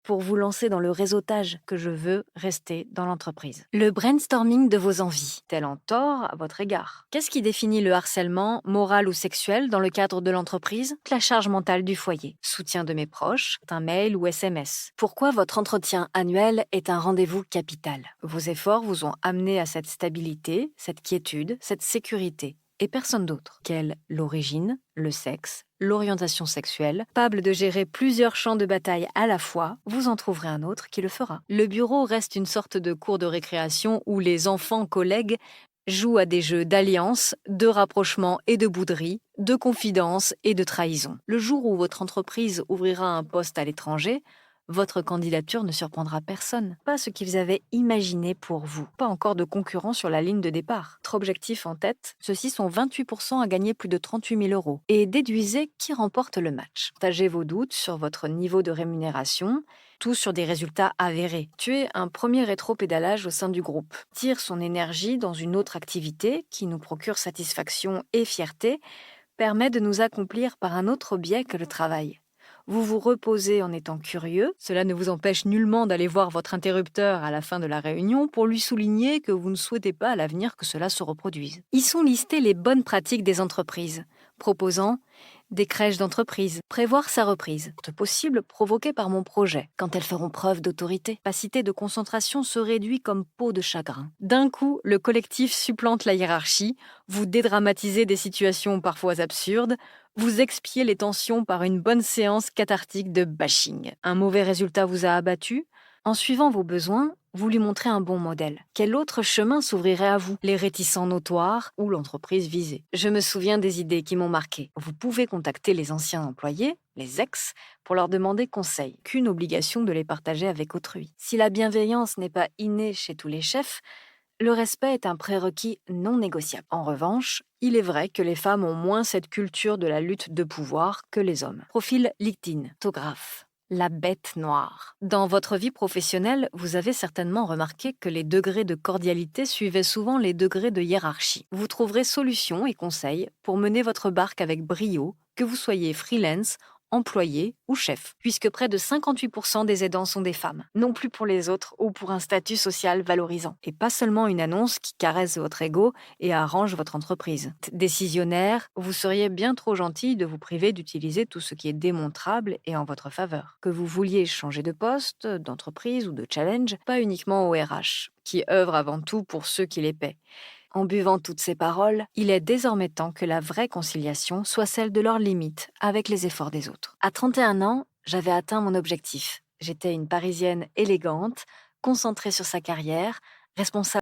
pour vous lancer dans le réseautage que je veux rester dans l'entreprise. Le brainstorming de vos envies, tel en tort à votre égard. Qu'est-ce qui définit le harcèlement, moral ou sexuel, dans le cadre de l'entreprise? La charge mentale du foyer, soutien de mes proches, un mail ou SMS. Pourquoi votre entretien annuel est un rendez-vous capital? Vos efforts vous ont amené à cette stabilité, cette quiétude, cette sécurité. Et personne d'autre. Quelle l'origine, le sexe, l'orientation sexuelle, capable de gérer plusieurs champs de bataille à la fois, vous en trouverez un autre qui le fera. Le bureau reste une sorte de cour de récréation où les enfants collègues jouent à des jeux d'alliance, de rapprochement et de bouderie, de confidence et de trahison. Le jour où votre entreprise ouvrira un poste à l'étranger, votre candidature ne surprendra personne. Pas ce qu'ils avaient imaginé pour vous. Pas encore de concurrents sur la ligne de départ. Votre objectif en tête, ceux-ci sont 28% à gagner plus de 38 000 euros. Et déduisez qui remporte le match. Partagez vos doutes sur votre niveau de rémunération, tout sur des résultats avérés. Tuer un premier rétro-pédalage au sein du groupe. Tire son énergie dans une autre activité qui nous procure satisfaction et fierté, permet de nous accomplir par un autre biais que le travail. Vous vous reposez en étant curieux. Cela ne vous empêche nullement d'aller voir votre interrupteur à la fin de la réunion pour lui souligner que vous ne souhaitez pas à l'avenir que cela se reproduise. Y sont listées les bonnes pratiques des entreprises, proposant des crèches d'entreprise, prévoir sa reprise, possible provoquée par mon projet, quand elles feront preuve d'autorité. Capacité de concentration se réduit comme peau de chagrin. D'un coup, le collectif supplante la hiérarchie, vous dédramatisez des situations parfois absurdes, vous expiez les tensions par une bonne séance cathartique de bashing. Un mauvais résultat vous a abattu? En suivant vos besoins, vous lui montrez un bon modèle. Quel autre chemin s'ouvrirait à vous? Les réticents notoires ou l'entreprise visée? Je me souviens des idées qui m'ont marqué. Vous pouvez contacter les anciens employés, les ex, pour leur demander conseil. Qu'une obligation de les partager avec autrui. Si la bienveillance n'est pas innée chez tous les chefs, le respect est un prérequis non négociable. En revanche, il est vrai que les femmes ont moins cette culture de la lutte de pouvoir que les hommes. Profil LinkedIn, photographe. La bête noire. Dans votre vie professionnelle, vous avez certainement remarqué que les degrés de cordialité suivaient souvent les degrés de hiérarchie. Vous trouverez solutions et conseils pour mener votre barque avec brio, que vous soyez freelance, employé ou chef, puisque près de 58% des aidants sont des femmes, non plus pour les autres ou pour un statut social valorisant, et pas seulement une annonce qui caresse votre ego et arrange votre entreprise. Décisionnaire, vous seriez bien trop gentil de vous priver d'utiliser tout ce qui est démontrable et en votre faveur. Que vous vouliez changer de poste, d'entreprise ou de challenge, pas uniquement au RH, qui œuvre avant tout pour ceux qui les paient. En buvant toutes ces paroles, il est désormais temps que la vraie conciliation soit celle de leurs limites avec les efforts des autres. À 31 ans, j'avais atteint mon objectif. J'étais une Parisienne élégante, concentrée sur sa carrière, responsable